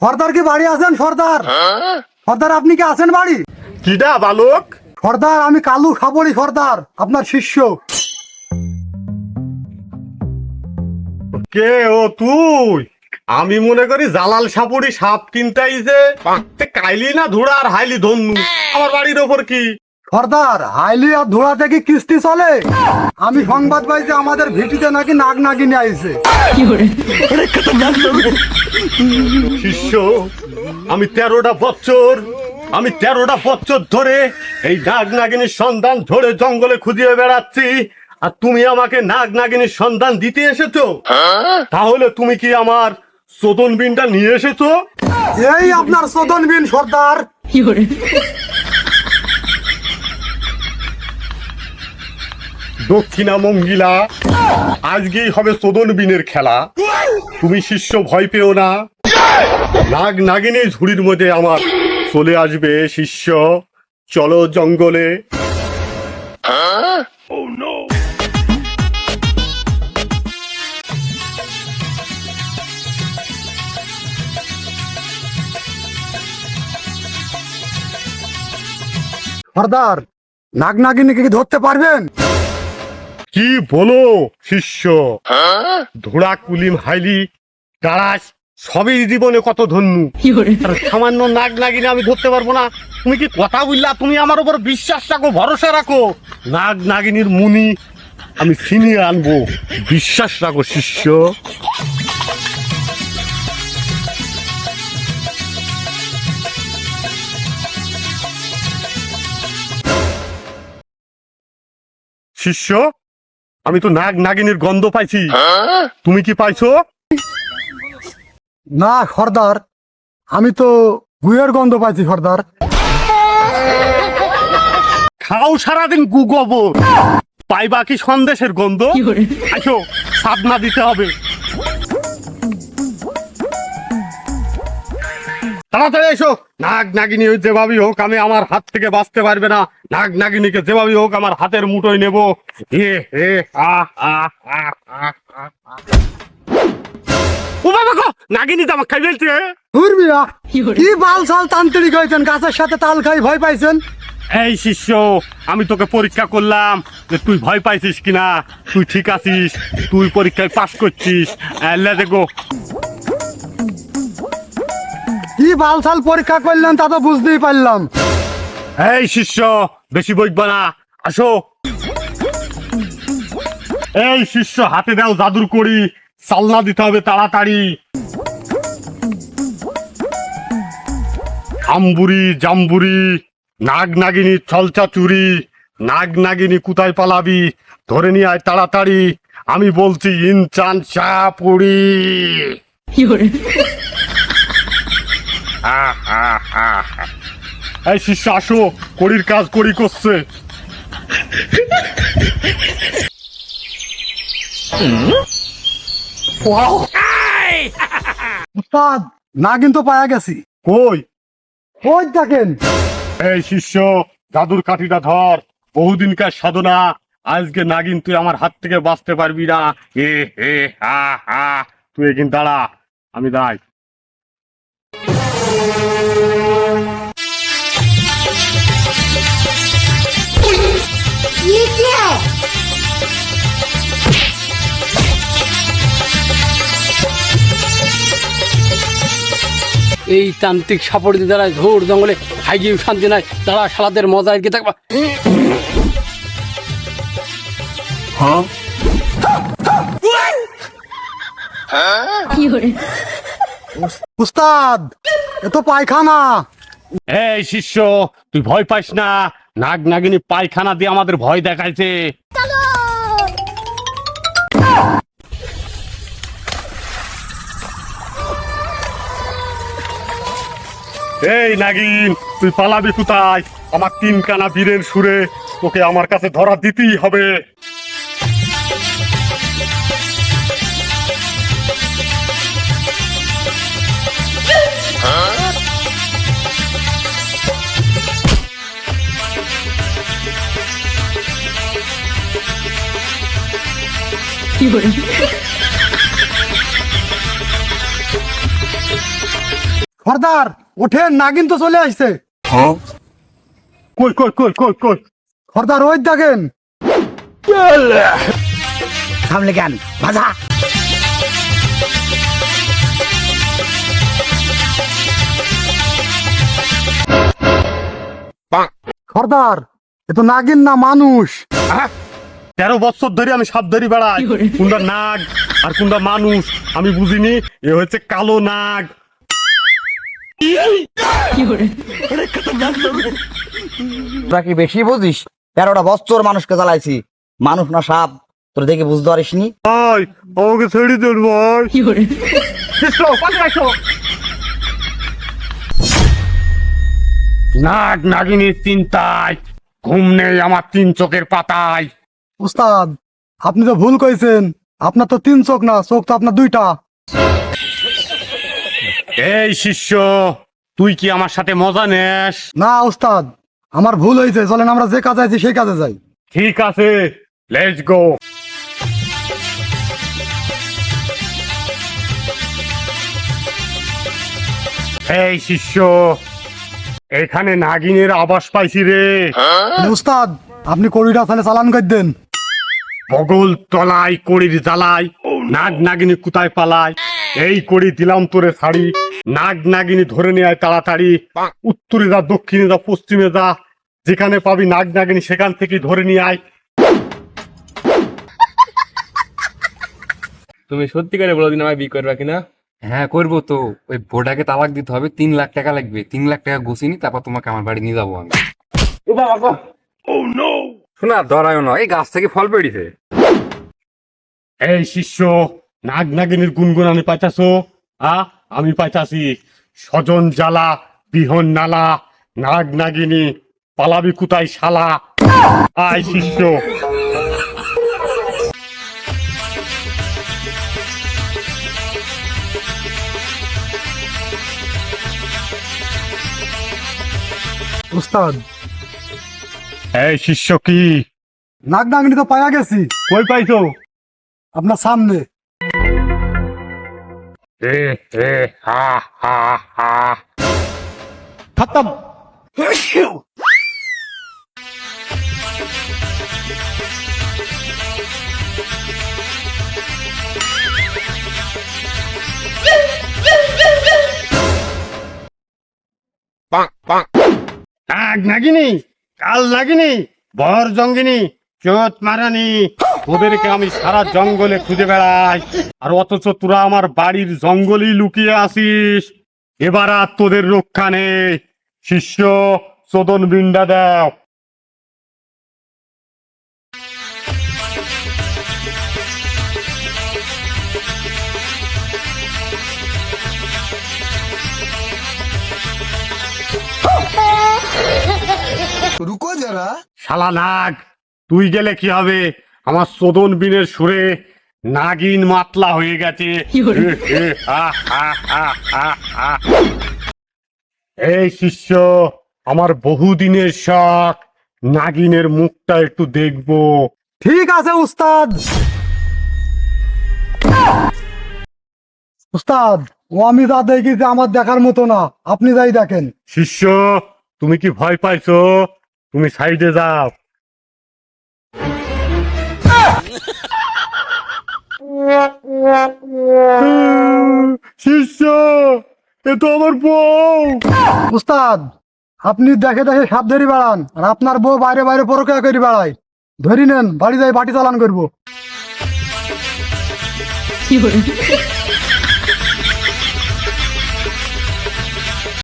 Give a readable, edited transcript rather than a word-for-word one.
সর্দার কি বাড়ি আছেন? সর্দার সর্দার আপনি কি আছেন বাড়ি? কিডা বালক? সর্দার আমি কালু সাবরি সর্দার, আপনার শিষ্য। কে ও তুই? আমি মনে করি জালাল সাপুরি সাপ কিনতাই যে কাইলি না ধুড়া আর হাইলি ধন্যু আমার বাড়ির ওপর কি? সর্দার হাইলি আর ধোড়া থেকে কিস্তি চলে। আমি সংবাদ পাইছি আমাদের ভিটিতে নাকি নাগ নাগিনী আইছে। শিষ্য, আমি 13টা বছর ধরে এই নাগ নাগিনীর সন্ধান ধরে জঙ্গলে খুঁজিয়ে বেড়াচ্ছি, আর তুমি আমাকে নাগ নাগিনীর সন্ধান দিতে এসেছো? তাহলে তুমি কি আমার চোদন বিনটা নিয়ে এসেছো? এই আপনার চোদন বিন সর্দার। দক্ষিণা মঙ্গিলা, আজকেই হবে চোদন বিনের খেলা। তুমি শিষ্য ভয় পেও না, নাগ নাগিনী ঝুড়ির মধ্যে আমার চলে আসবে। শিষ্য চলো জঙ্গলে। সর্দার নাগ নাগিনীকে কি ধরতে পারবেন? কি বলো শিষ্য? ধুড়া কুলিম হাইলি কারাস সবই জীবনে কত ধন্যু, আর সামান্য নাগ নাগিনী আমি ধরতে পারবো না? তুমি কি কথা বললা? তুমি আমার উপর বিশ্বাস রাখো, ভরসা রাখো। নাগ নাগিনীর মুনি আমি ছিনিয়ে আনবো, বিশ্বাস রাখো শিষ্য। শিষ্য, আমি তো নাগ নাগিনীর গন্ধ পাইছি, তুমি কি পাইছো? না সর্দার, আমি তো গুয়ের গন্ধ পাইছি সর্দার। খাও সারাদিন গু গোবর, পাইবা কি সন্দেশের গন্ধ? আসো, সাধনা দিতে হবে। তাড়াতাড়ি এসো। নাগ নাগিনী যেভাবেই হোক আমি আমার হাত থেকে বাঁচতে পারবে না। নাগ নাগিনীকে যেভাবেই হোক আমার হাতের মুঠোয় নেবো। ও বাবা গো, নাগিনী তো আমাকে খাই ফেলছে। ধুরবিয়া, কি বাল সাল তান্ত্রিক হয়েছেন, গাছের সাথে তাল খাই ভয় পাইছেন? এই শিষ্য, আমি তোকে পরীক্ষা করলাম যে তুই ভয় পাইছিস কিনা। তুই ঠিক আছিস, তুই পরীক্ষায় পাশ করছিস। দেখো কি বাল সাল পরীক্ষা করলেন তা তো বুঝতেই পারলাম। এই শিষ্য, বেশি বইবা না, আসো। এই শিষ্য, হাতে দাও জাদুর করি, চালনা দিতে হবে তাড়াতাড়ি। আম্বুরি জাম্বুরি, নাগ নাগিনী ছলচা চুরি, নাগ নাগিনী কোথায় পালাবি, ধরে নিয়ে আয় তাড়াতাড়ি। আমি বলছি ইনচান সাপুরি। এই শিষ্য আসো, কড়ির কাজ করি করছে। উস্তাদ নাগিন তো পায়া গেছি। কই? ওই দেখেন। এই শিষ্য, জাদুর কাঠিটা ধর, বহুদিনকার সাধনা, আজকে নাগিন তুই আমার হাত থেকে বাঁচতে পারবি না। তুই এখানে দাঁড়া, আমি দাঁড়াই। এই তান্ত্রিক সাপড়ি দ্বারা ঘোর জঙ্গলে হাইগিয়ে শান্তি নাই। তারা শালাদের মজা এগিয়ে থাকবা। উস্তাদ এ তো পায়খানা। এই শিষ্য, তুই ভয় পাইস না, নাগ নাগিনী পায়খানা দিয়ে আমাদের ভয় দেখাইছে। এই নাগিন, তুই পালাবি কোথায়? আমার 3 কানা বীরের সুরে তোকে আমার কাছে ধরা দিতেই হবে। সর্দার ওঠেন, নাগিন তো চলে আসছে। কই কই কই কই কই সর্দার ওই দেখেন। থামলে কেন বাধা? সর্দার এ তো নাগিন না, মানুষ। 13 বছর ধরে আমি সাপ ধরি বেড়াই, কোনটা নাগ আর কোনটা মানুষ আমি বুঝিনি। এ হচ্ছে কালো নাগ। তোরা কি বেশি বুঝিস? 13টা বছর মানুষকে জ্বালাইছি, মানুষ না সাপ তোর দেখে বুঝতে পারিসনি? ভাই আমাকে ছেড়ে দেন ভাই। কৃষ্ণ, পালিয়ে আসো। নাগ নাগিনীর চিন্তায় ঘুম নেই আমার 3 চোখের পাতায়। উস্তাদ আপনি তো ভুল কইছেন, আপনার তো 3 চোখ না, চোখ তো আপনার 2টা। এই শিষ্য, তুই কি আমার সাথে মজা নেস? না উস্তাদ, আমার ভুল হয়েছে, চলেন আমরা যে কাজে আছি সেই কাজে যাই। ঠিক আছে, লেটস গো। এই শিষ্য, এখানে নাগিনের আবাস পাইছি রে। উস্তাদ আপনি কড়িটা তাহলে চালান করে দেন। বগল তলায় কড়ির জ্বালায় নাগ নাগিনী কোথায় পালায়। এই কড়ি দিলাম তোরে ছাড়ি, নাগ নাগিনী ধরে নিয়ে আয় তাড়াতাড়ি। উত্তরে যা, দক্ষিণে যা, পশ্চিমে যা, যেখানে পাবি নাগ নাগিনী সেখান থেকে ধরে নিয়ে আয়। তুমি সত্যিকারে বলো দিন আমায় বিয়ে করবা কিনা? হ্যাঁ করবো তো। ওই বোর্ডাকে তালাক দিতে হবে, 3 লাখ টাকা লাগবে। 3 লাখ টাকা গুছিনি, তারপর তোমাকে আমার বাড়ি নিয়ে যাবো আমি। শোনা ধরায় না, এই গাছ থেকে ফল পেড়িছে। এই শিষ্য, নাগ নাগিনীর গুনগুন আমি পাইতাছো? আমি পাইতাছি। স্বজন জ্বালা বিহন নালা, নাগ নাগিনী পালাবি কোথায় শালা। আয় শিষ্য। উস্তাদ এই শিষ্য কি নাগ নাগিনী তো পায়া গেছি, কই পাইছো? আপনার সামনে। এ এ হা হা হা। খতম। নাগ নাগিনী, কাল নাগিনী, বর জঙ্গিনী, চোত মারানি, তোদেরকে আমি সারা জঙ্গলে খুঁজে বেড়াই, আর অথচ তোরা আমার বাড়ির জঙ্গলেই লুকিয়ে আসিস। এবার আর তোদের রক্ষা নেই। শিষ্য, চোদন বিন্ডা দাও। रुको जरा। শালা নাগ, তুই গেলে কি হবে? আমার চোদন বিনের সুরে নাগিন মাতলা হয়ে গেছে। এই শিষ্য, আমার বহুদিনের শখ, নাগিনের মুখটা একটু দেখবো। ঠিক আছে উস্তাদ। উস্তাদ ও আমি যা দেখি যে আমার দেখার মতো না, আপনি যাই দেখেন। শিষ্য, তুমি কি ভয় পাইছো? তুমি সাইডে যাও। শিষ্য, এ তো আমার বউ। উস্তাদ আপনি দেখে দেখে সাপ ধরি বেড়ান, আর আপনার বউ বাইরে বাইরে পরকিয়া করে বেড়ায়। ধরি নেন, বাড়ি যাই বাটি চালান করবো।